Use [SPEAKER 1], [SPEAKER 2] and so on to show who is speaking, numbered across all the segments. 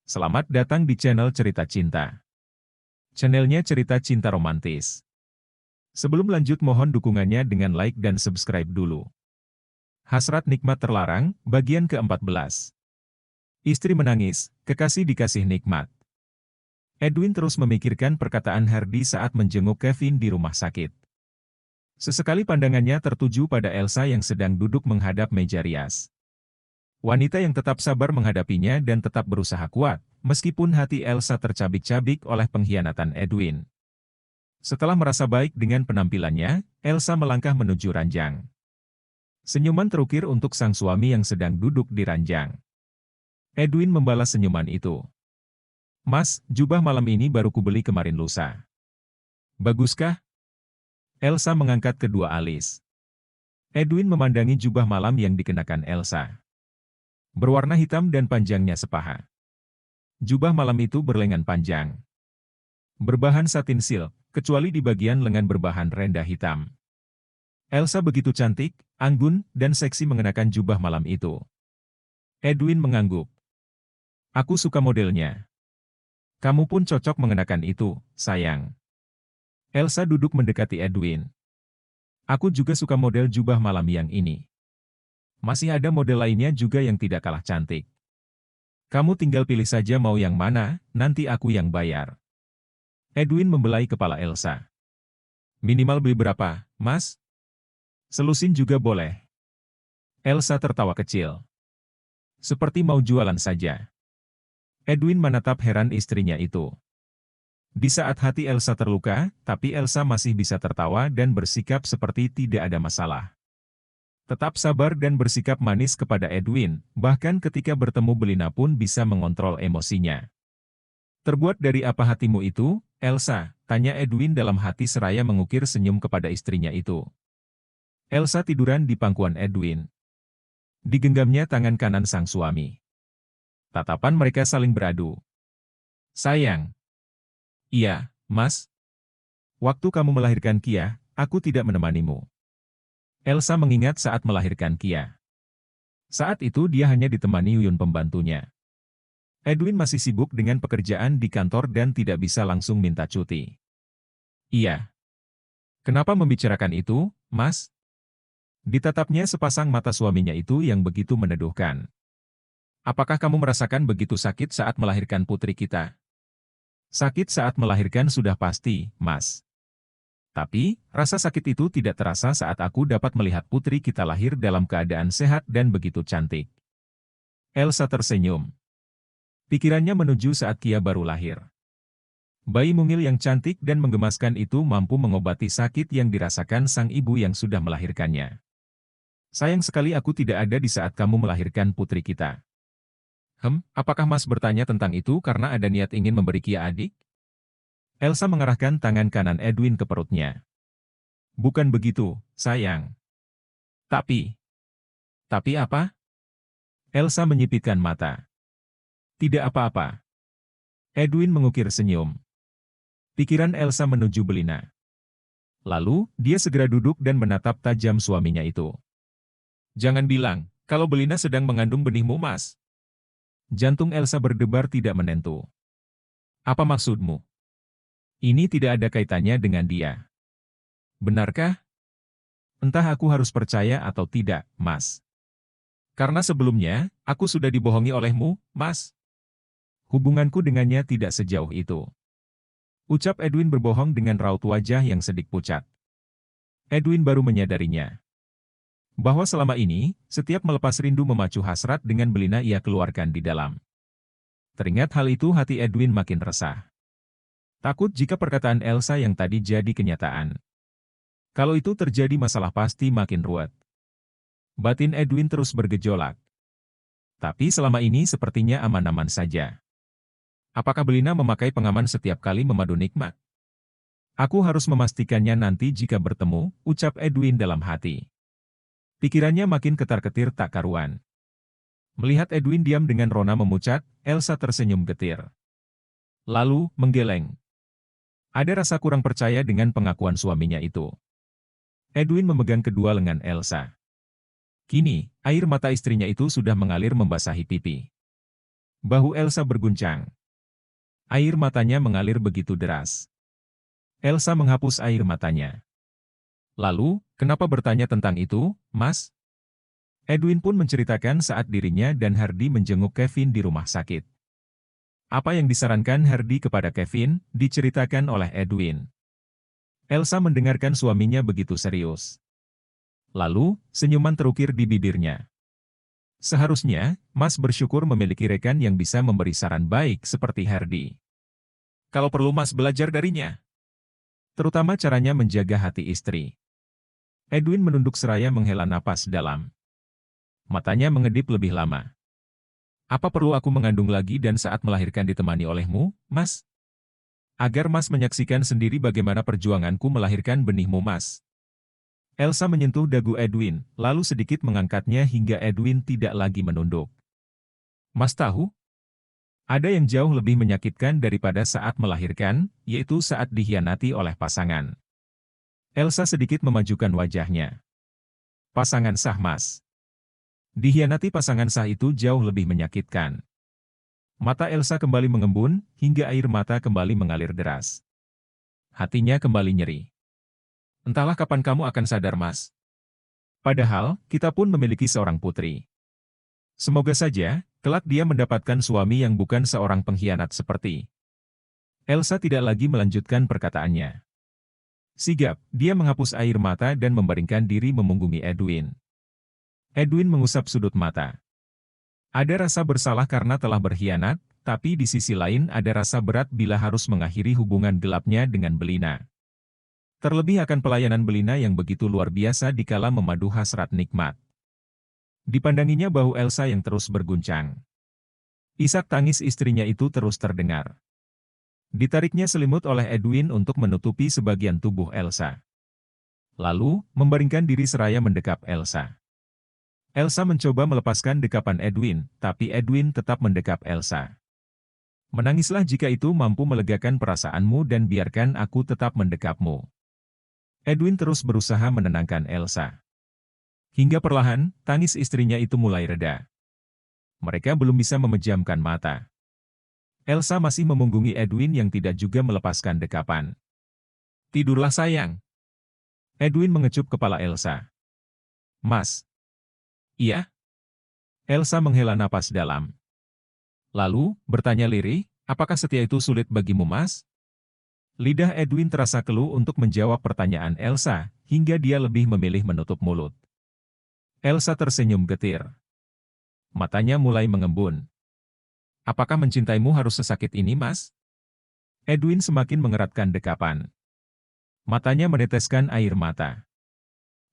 [SPEAKER 1] Selamat datang di channel Cerita Cinta. Channelnya cerita cinta romantis. Sebelum lanjut mohon dukungannya dengan like dan subscribe dulu. Hasrat nikmat terlarang, bagian ke-14. Istri menangis, kekasih dikasih nikmat. Edwin terus memikirkan perkataan Hardy saat menjenguk Kevin di rumah sakit. Sesekali pandangannya tertuju pada Elsa yang sedang duduk menghadap meja rias. Wanita yang tetap sabar menghadapinya dan tetap berusaha kuat, meskipun hati Elsa tercabik-cabik oleh pengkhianatan Edwin. Setelah merasa baik dengan penampilannya, Elsa melangkah menuju ranjang. Senyuman terukir untuk sang suami yang sedang duduk di ranjang. Edwin membalas senyuman itu. "Mas, jubah malam ini baru kubeli kemarin lusa. Baguskah?" Elsa mengangkat kedua alis. Edwin memandangi jubah malam yang dikenakan Elsa. Berwarna hitam dan panjangnya sepaha. Jubah malam itu berlengan panjang. Berbahan satin silk, kecuali di bagian lengan berbahan renda hitam. Elsa begitu cantik, anggun, dan seksi mengenakan jubah malam itu. Edwin mengangguk. "Aku suka modelnya. Kamu pun cocok mengenakan itu, sayang." Elsa duduk mendekati Edwin. "Aku juga suka model jubah malam yang ini. Masih ada model lainnya juga yang tidak kalah cantik. Kamu tinggal pilih saja mau yang mana, nanti aku yang bayar." Edwin membelai kepala Elsa. "Minimal beli berapa, Mas? Selusin juga boleh." Elsa tertawa kecil. Seperti mau jualan saja. Edwin menatap heran istrinya itu. Di saat hati Elsa terluka, tapi Elsa masih bisa tertawa dan bersikap seperti tidak ada masalah. Tetap sabar dan bersikap manis kepada Edwin, bahkan ketika bertemu Belina pun bisa mengontrol emosinya. "Terbuat dari apa hatimu itu, Elsa?" tanya Edwin dalam hati seraya mengukir senyum kepada istrinya itu. Elsa tiduran di pangkuan Edwin. Digenggamnya tangan kanan sang suami. Tatapan mereka saling beradu. "Sayang." "Iya, Mas. Waktu kamu melahirkan Kia, aku tidak menemanimu." Elsa mengingat saat melahirkan Kia. Saat itu dia hanya ditemani Yuyun pembantunya. Edwin masih sibuk dengan pekerjaan di kantor dan tidak bisa langsung minta cuti. "Iya. Kenapa membicarakan itu, Mas?" Ditatapnya sepasang mata suaminya itu yang begitu meneduhkan. "Apakah kamu merasakan begitu sakit saat melahirkan putri kita?" "Sakit saat melahirkan sudah pasti, Mas. Tapi, rasa sakit itu tidak terasa saat aku dapat melihat putri kita lahir dalam keadaan sehat dan begitu cantik." Elsa tersenyum. Pikirannya menuju saat Kia baru lahir. Bayi mungil yang cantik dan menggemaskan itu mampu mengobati sakit yang dirasakan sang ibu yang sudah melahirkannya. "Sayang sekali aku tidak ada di saat kamu melahirkan putri kita." Apakah Mas bertanya tentang itu karena ada niat ingin memberi Kia adik?" Elsa mengarahkan tangan kanan Edwin ke perutnya. "Bukan begitu, sayang." Tapi apa?" Elsa menyipitkan mata. "Tidak apa-apa." Edwin mengukir senyum. Pikiran Elsa menuju Belina. Lalu, dia segera duduk dan menatap tajam suaminya itu. "Jangan bilang, kalau Belina sedang mengandung benihmu, Mas." Jantung Elsa berdebar tidak menentu. "Apa maksudmu? Ini tidak ada kaitannya dengan dia." "Benarkah?" "Entah aku harus percaya atau tidak, Mas. Karena sebelumnya, aku sudah dibohongi olehmu, Mas. Hubunganku dengannya tidak sejauh itu." Ucap Edwin berbohong dengan raut wajah yang sedikit pucat. Edwin baru menyadarinya. Bahwa selama ini, setiap melepas rindu memacu hasrat dengan Belina ia keluarkan di dalam. Teringat hal itu hati Edwin makin resah. Takut jika perkataan Elsa yang tadi jadi kenyataan. Kalau itu terjadi masalah pasti makin ruwet. Batin Edwin terus bergejolak. Tapi selama ini sepertinya aman-aman saja. Apakah Belina memakai pengaman setiap kali memadu nikmat? Aku harus memastikannya nanti jika bertemu, ucap Edwin dalam hati. Pikirannya makin ketar-ketir tak karuan. Melihat Edwin diam dengan rona memucat, Elsa tersenyum getir. Lalu, menggeleng. Ada rasa kurang percaya dengan pengakuan suaminya itu. Edwin memegang kedua lengan Elsa. Kini, air mata istrinya itu sudah mengalir membasahi pipi. Bahu Elsa berguncang. Air matanya mengalir begitu deras. Elsa menghapus air matanya. Lalu, kenapa bertanya tentang itu, Mas? Edwin pun menceritakan saat dirinya dan Hardy menjenguk Kevin di rumah sakit. Apa yang disarankan Hardy kepada Kevin, diceritakan oleh Edwin. Elsa mendengarkan suaminya begitu serius. Lalu, senyuman terukir di bibirnya. Seharusnya, Mas bersyukur memiliki rekan yang bisa memberi saran baik seperti Hardy. Kalau perlu Mas belajar darinya. Terutama caranya menjaga hati istri. Edwin menunduk seraya menghela napas dalam. Matanya mengedip lebih lama. Apa perlu aku mengandung lagi dan saat melahirkan ditemani olehmu, Mas? Agar Mas menyaksikan sendiri bagaimana perjuanganku melahirkan benihmu, Mas. Elsa menyentuh dagu Edwin, lalu sedikit mengangkatnya hingga Edwin tidak lagi menunduk. Mas tahu? Ada yang jauh lebih menyakitkan daripada saat melahirkan, yaitu saat dikhianati oleh pasangan. Elsa sedikit memajukan wajahnya. Pasangan sah, Mas. Dikhianati pasangan sah itu jauh lebih menyakitkan. Mata Elsa kembali mengembun, hingga air mata kembali mengalir deras. Hatinya kembali nyeri. Entahlah kapan kamu akan sadar, Mas. Padahal, kita pun memiliki seorang putri. Semoga saja, kelak dia mendapatkan suami yang bukan seorang pengkhianat seperti. Elsa tidak lagi melanjutkan perkataannya. Sigap, dia menghapus air mata dan membaringkan diri memunggungi Edwin. Edwin mengusap sudut mata. Ada rasa bersalah karena telah berkhianat, tapi di sisi lain ada rasa berat bila harus mengakhiri hubungan gelapnya dengan Belina. Terlebih akan pelayanan Belina yang begitu luar biasa dikala memadu hasrat nikmat. Dipandanginya bahu Elsa yang terus berguncang. Isak tangis istrinya itu terus terdengar. Ditariknya selimut oleh Edwin untuk menutupi sebagian tubuh Elsa. Lalu, membaringkan diri seraya mendekap Elsa. Elsa mencoba melepaskan dekapan Edwin, tapi Edwin tetap mendekap Elsa. Menangislah jika itu mampu melegakan perasaanmu dan biarkan aku tetap mendekapmu. Edwin terus berusaha menenangkan Elsa. Hingga perlahan, tangis istrinya itu mulai reda. Mereka belum bisa memejamkan mata. Elsa masih memunggungi Edwin yang tidak juga melepaskan dekapan. Tidurlah sayang. Edwin mengecup kepala Elsa. Mas. Iya? Elsa menghela napas dalam. Lalu, bertanya lirih, apakah setia itu sulit bagimu, Mas? Lidah Edwin terasa keluh untuk menjawab pertanyaan Elsa, hingga dia lebih memilih menutup mulut. Elsa tersenyum getir. Matanya mulai mengembun. Apakah mencintaimu harus sesakit ini, Mas? Edwin semakin mengeratkan dekapan. Matanya meneteskan air mata.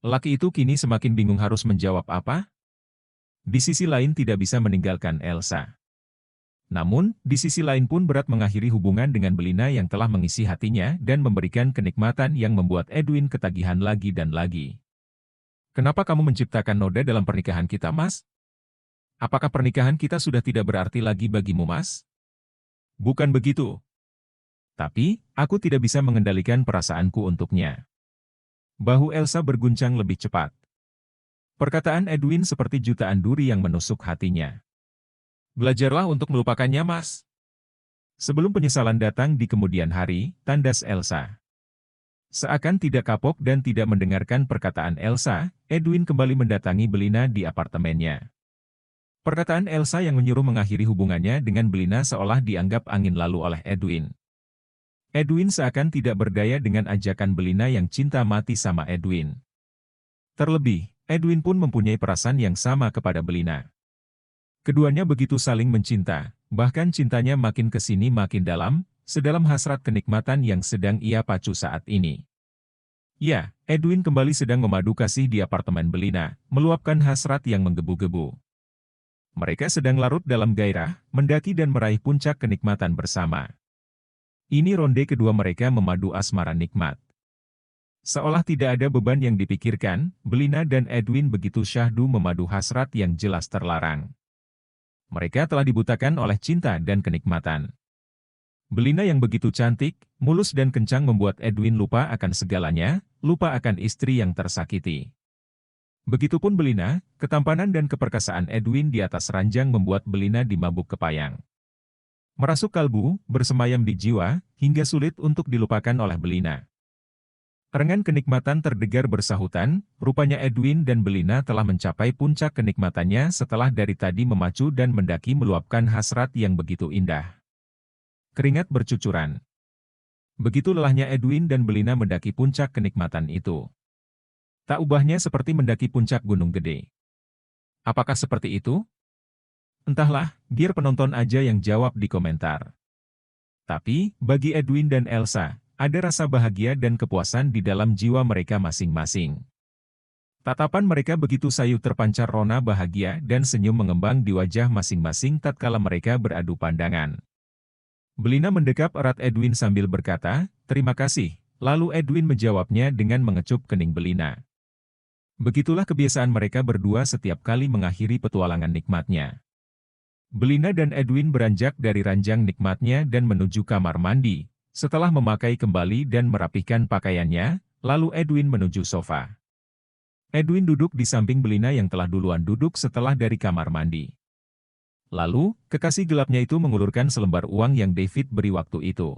[SPEAKER 1] Laki itu kini semakin bingung harus menjawab apa? Di sisi lain tidak bisa meninggalkan Elsa. Namun, di sisi lain pun berat mengakhiri hubungan dengan Belina yang telah mengisi hatinya dan memberikan kenikmatan yang membuat Edwin ketagihan lagi dan lagi. Kenapa kamu menciptakan noda dalam pernikahan kita, Mas? Apakah pernikahan kita sudah tidak berarti lagi bagimu, Mas? Bukan begitu. Tapi, aku tidak bisa mengendalikan perasaanku untuknya. Bahu Elsa berguncang lebih cepat. Perkataan Edwin seperti jutaan duri yang menusuk hatinya. Belajarlah untuk melupakannya, Mas. Sebelum penyesalan datang di kemudian hari, tandas Elsa. Seakan tidak kapok dan tidak mendengarkan perkataan Elsa, Edwin kembali mendatangi Belina di apartemennya. Perkataan Elsa yang menyuruh mengakhiri hubungannya dengan Belina seolah dianggap angin lalu oleh Edwin. Edwin seakan tidak berdaya dengan ajakan Belina yang cinta mati sama Edwin. Terlebih, Edwin pun mempunyai perasaan yang sama kepada Belina. Keduanya begitu saling mencinta, bahkan cintanya makin kesini makin dalam, sedalam hasrat kenikmatan yang sedang ia pacu saat ini. Ya, Edwin kembali sedang memadu kasih di apartemen Belina, meluapkan hasrat yang menggebu-gebu. Mereka sedang larut dalam gairah, mendaki dan meraih puncak kenikmatan bersama. Ini ronde kedua mereka memadu asmara nikmat. Seolah tidak ada beban yang dipikirkan, Belina dan Edwin begitu syahdu memadu hasrat yang jelas terlarang. Mereka telah dibutakan oleh cinta dan kenikmatan. Belina yang begitu cantik, mulus dan kencang membuat Edwin lupa akan segalanya, lupa akan istri yang tersakiti. Begitupun Belina, ketampanan dan keperkasaan Edwin di atas ranjang membuat Belina dimabuk kepayang. Merasuk kalbu, bersemayam di jiwa, hingga sulit untuk dilupakan oleh Belina. Rengan kenikmatan terdengar bersahutan, rupanya Edwin dan Belina telah mencapai puncak kenikmatannya setelah dari tadi memacu dan mendaki meluapkan hasrat yang begitu indah. Keringat bercucuran. Begitu lelahnya Edwin dan Belina mendaki puncak kenikmatan itu. Tak ubahnya seperti mendaki puncak gunung gede. Apakah seperti itu? Entahlah, biar penonton aja yang jawab di komentar. Tapi, bagi Edwin dan Elsa, ada rasa bahagia dan kepuasan di dalam jiwa mereka masing-masing. Tatapan mereka begitu sayu terpancar rona bahagia dan senyum mengembang di wajah masing-masing tatkala mereka beradu pandangan. Belina mendekap erat Edwin sambil berkata, "Terima kasih." Lalu Edwin menjawabnya dengan mengecup kening Belina. Begitulah kebiasaan mereka berdua setiap kali mengakhiri petualangan nikmatnya. Belina dan Edwin beranjak dari ranjang nikmatnya dan menuju kamar mandi. Setelah memakai kembali dan merapihkan pakaiannya, lalu Edwin menuju sofa. Edwin duduk di samping Belina yang telah duluan duduk setelah dari kamar mandi. Lalu, kekasih gelapnya itu mengulurkan selembar uang yang David beri waktu itu.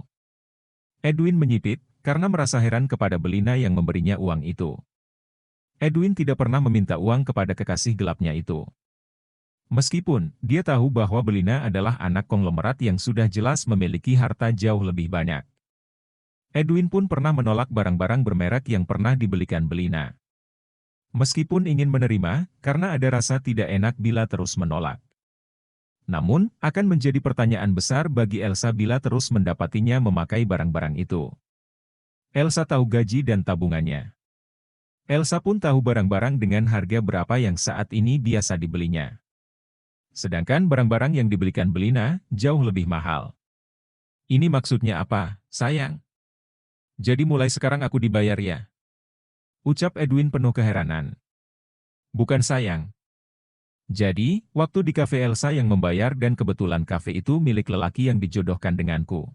[SPEAKER 1] Edwin menyipit, karena merasa heran kepada Belina yang memberinya uang itu. Edwin tidak pernah meminta uang kepada kekasih gelapnya itu. Meskipun, dia tahu bahwa Belina adalah anak konglomerat yang sudah jelas memiliki harta jauh lebih banyak. Edwin pun pernah menolak barang-barang bermerek yang pernah dibelikan Belina. Meskipun ingin menerima, karena ada rasa tidak enak bila terus menolak. Namun, akan menjadi pertanyaan besar bagi Elsa bila terus mendapatinya memakai barang-barang itu. Elsa tahu gaji dan tabungannya. Elsa pun tahu barang-barang dengan harga berapa yang saat ini biasa dibelinya. Sedangkan barang-barang yang dibelikan Belina, jauh lebih mahal. Ini maksudnya apa, sayang? Jadi mulai sekarang aku dibayar ya? Ucap Edwin penuh keheranan. Bukan sayang. Jadi, waktu di kafe Elsa yang membayar dan kebetulan kafe itu milik lelaki yang dijodohkan denganku.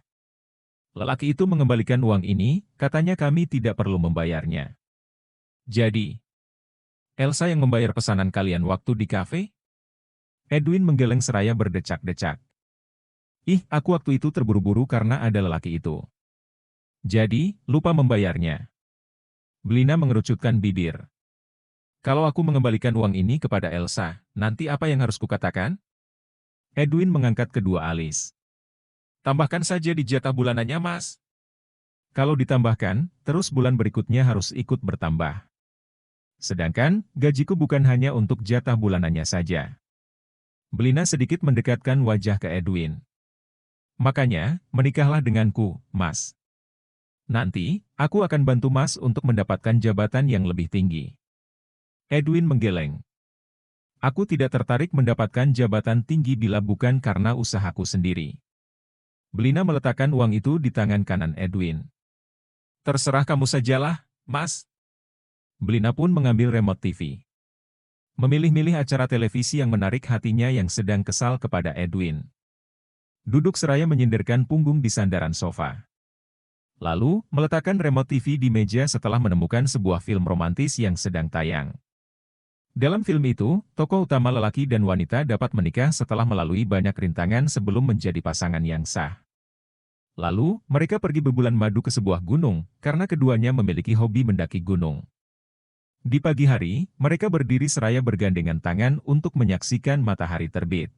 [SPEAKER 1] Lelaki itu mengembalikan uang ini, katanya kami tidak perlu membayarnya. Jadi, Elsa yang membayar pesanan kalian waktu di kafe? Edwin menggeleng seraya berdecak-decak. Ih, aku waktu itu terburu-buru karena ada lelaki itu. Jadi, lupa membayarnya. Belina mengerucutkan bibir. Kalau aku mengembalikan uang ini kepada Elsa, nanti apa yang harus kukatakan? Edwin mengangkat kedua alis. Tambahkan saja di jatah bulanannya, Mas. Kalau ditambahkan, terus bulan berikutnya harus ikut bertambah. Sedangkan, gajiku bukan hanya untuk jatah bulanannya saja. Belina sedikit mendekatkan wajah ke Edwin. Makanya, menikahlah denganku, Mas. Nanti, aku akan bantu Mas untuk mendapatkan jabatan yang lebih tinggi. Edwin menggeleng. Aku tidak tertarik mendapatkan jabatan tinggi bila bukan karena usahaku sendiri. Belina meletakkan uang itu di tangan kanan Edwin. Terserah kamu sajalah, Mas. Belina pun mengambil remote TV. Memilih-milih acara televisi yang menarik hatinya yang sedang kesal kepada Edwin. Duduk seraya menyindirkan punggung di sandaran sofa. Lalu, meletakkan remote TV di meja setelah menemukan sebuah film romantis yang sedang tayang. Dalam film itu, tokoh utama lelaki dan wanita dapat menikah setelah melalui banyak rintangan sebelum menjadi pasangan yang sah. Lalu, mereka pergi berbulan madu ke sebuah gunung, karena keduanya memiliki hobi mendaki gunung. Di pagi hari, mereka berdiri seraya bergandengan tangan untuk menyaksikan matahari terbit.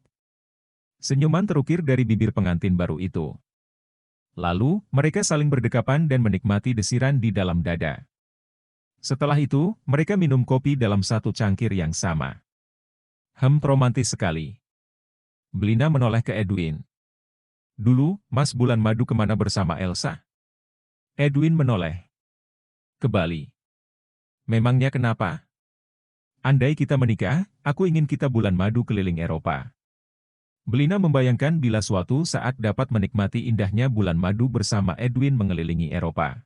[SPEAKER 1] Senyuman terukir dari bibir pengantin baru itu. Lalu, mereka saling berdekapan dan menikmati desiran di dalam dada. Setelah itu, mereka minum kopi dalam satu cangkir yang sama. Romantis sekali. Belina menoleh ke Edwin. Dulu, Mas bulan madu kemana bersama Elsa? Edwin menoleh. Ke Bali. Memangnya kenapa? Andai kita menikah, aku ingin kita bulan madu keliling Eropa. Belina membayangkan bila suatu saat dapat menikmati indahnya bulan madu bersama Edwin mengelilingi Eropa.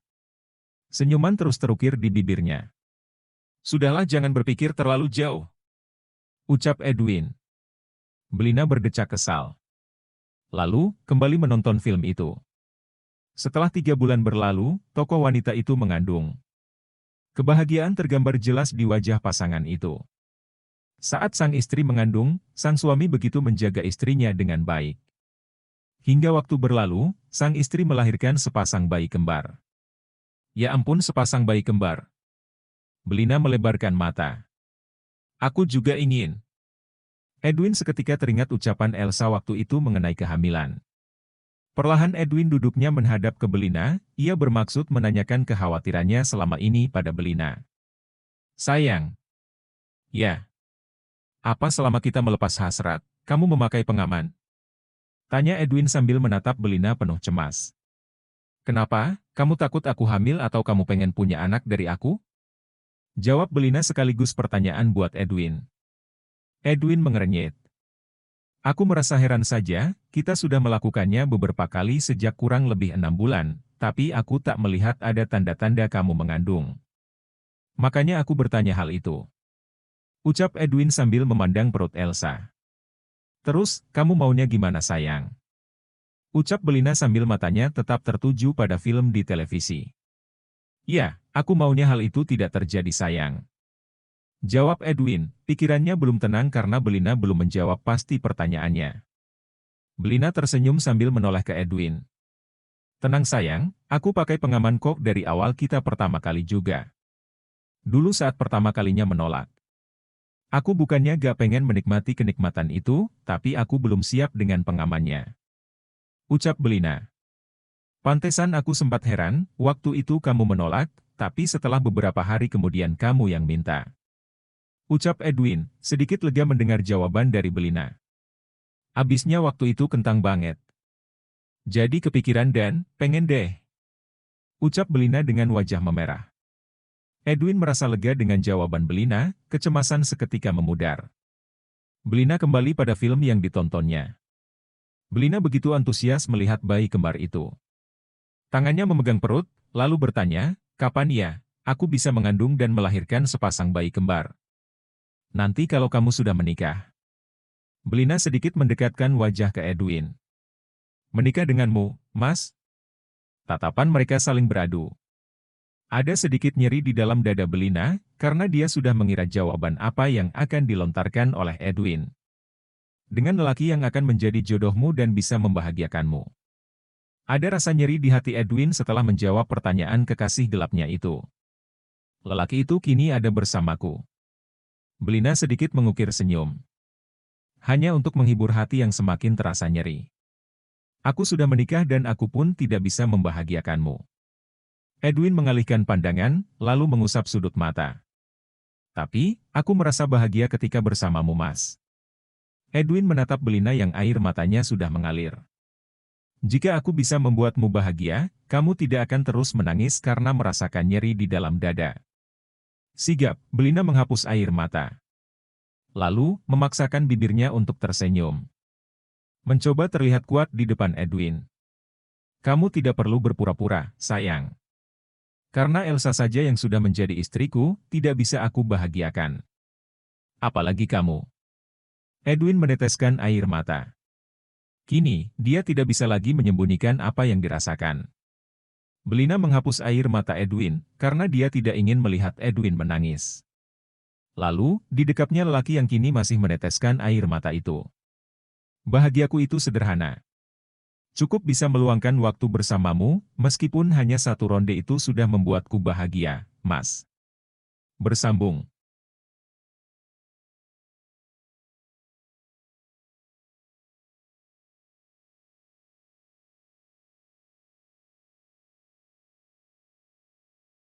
[SPEAKER 1] Senyuman terus terukir di bibirnya. Sudahlah, jangan berpikir terlalu jauh, ucap Edwin. Belina berdecak kesal. Lalu, kembali menonton film itu. Setelah 3 bulan berlalu, tokoh wanita itu mengandung. Kebahagiaan tergambar jelas di wajah pasangan itu. Saat sang istri mengandung, sang suami begitu menjaga istrinya dengan baik. Hingga waktu berlalu, sang istri melahirkan sepasang bayi kembar. Ya ampun, sepasang bayi kembar. Belina melebarkan mata. Aku juga ingin. Edwin seketika teringat ucapan Elsa waktu itu mengenai kehamilan. Perlahan Edwin duduknya menghadap ke Belina, ia bermaksud menanyakan kekhawatirannya selama ini pada Belina. Sayang. Ya. Apa selama kita melepas hasrat, kamu memakai pengaman? Tanya Edwin sambil menatap Belina penuh cemas. Kenapa? Kamu takut aku hamil atau kamu pengen punya anak dari aku? Jawab Belina sekaligus pertanyaan buat Edwin. Edwin mengernyit. Aku merasa heran saja, kita sudah melakukannya beberapa kali sejak kurang lebih 6 bulan, tapi aku tak melihat ada tanda-tanda kamu mengandung. Makanya aku bertanya hal itu. Ucap Edwin sambil memandang perut Elsa. Terus, kamu maunya gimana sayang? Ucap Belina sambil matanya tetap tertuju pada film di televisi. Ya, aku maunya hal itu tidak terjadi sayang. Jawab Edwin, pikirannya belum tenang karena Belina belum menjawab pasti pertanyaannya. Belina tersenyum sambil menoleh ke Edwin. Tenang sayang, aku pakai pengaman kok dari awal kita pertama kali juga. Dulu saat pertama kalinya menolak. Aku bukannya gak pengen menikmati kenikmatan itu, tapi aku belum siap dengan pengamannya. Ucap Belina. Pantesan aku sempat heran, waktu itu kamu menolak, tapi setelah beberapa hari kemudian kamu yang minta. Ucap Edwin, sedikit lega mendengar jawaban dari Belina. Abisnya waktu itu kentang banget. Jadi kepikiran dan, pengen deh. Ucap Belina dengan wajah memerah. Edwin merasa lega dengan jawaban Belina, kecemasan seketika memudar. Belina kembali pada film yang ditontonnya. Belina begitu antusias melihat bayi kembar itu. Tangannya memegang perut, lalu bertanya, kapan ya, aku bisa mengandung dan melahirkan sepasang bayi kembar? Nanti kalau kamu sudah menikah. Belina sedikit mendekatkan wajah ke Edwin. Menikah denganmu, Mas? Tatapan mereka saling beradu. Ada sedikit nyeri di dalam dada Belina, karena dia sudah mengira jawaban apa yang akan dilontarkan oleh Edwin. Dengan lelaki yang akan menjadi jodohmu dan bisa membahagiakanmu. Ada rasa nyeri di hati Edwin setelah menjawab pertanyaan kekasih gelapnya itu. Lelaki itu kini ada bersamaku. Belina sedikit mengukir senyum. Hanya untuk menghibur hati yang semakin terasa nyeri. Aku sudah menikah dan aku pun tidak bisa membahagiakanmu. Edwin mengalihkan pandangan, lalu mengusap sudut mata. Tapi, aku merasa bahagia ketika bersamamu Mas. Edwin menatap Belina yang air matanya sudah mengalir. Jika aku bisa membuatmu bahagia, kamu tidak akan terus menangis karena merasakan nyeri di dalam dada. Sigap, Belina menghapus air mata. Lalu, memaksakan bibirnya untuk tersenyum. Mencoba terlihat kuat di depan Edwin. Kamu tidak perlu berpura-pura, sayang. Karena Elsa saja yang sudah menjadi istriku, tidak bisa aku bahagiakan. Apalagi kamu. Edwin meneteskan air mata. Kini, dia tidak bisa lagi menyembunyikan apa yang dirasakan. Belina menghapus air mata Edwin, karena dia tidak ingin melihat Edwin menangis. Lalu, didekapnya lelaki yang kini masih meneteskan air mata itu. Bahagiaku itu sederhana. Cukup bisa meluangkan waktu bersamamu, meskipun hanya satu ronde itu sudah membuatku bahagia, Mas. Bersambung.